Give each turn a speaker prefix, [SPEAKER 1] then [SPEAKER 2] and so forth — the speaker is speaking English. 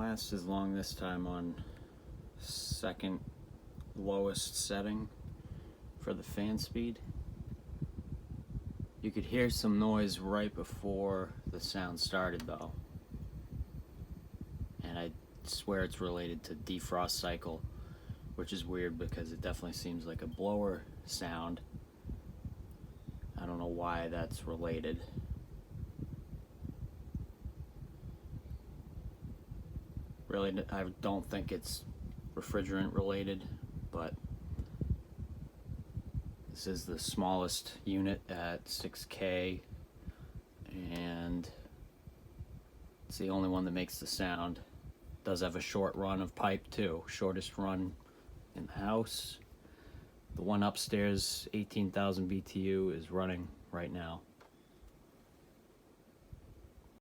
[SPEAKER 1] last as long this time on second lowest setting for the fan speed. You could hear some noise right before the sound started though, and I swear it's related to defrost cycle, which is weird because it definitely seems like a blower sound. I don't know why that's related. Really, I don't think it's refrigerant related, but this is the smallest unit at 6K, and it's the only one that makes the sound. It does have a short run of pipe too, shortest run in the house. The one upstairs, 18,000 BTU, is running right now.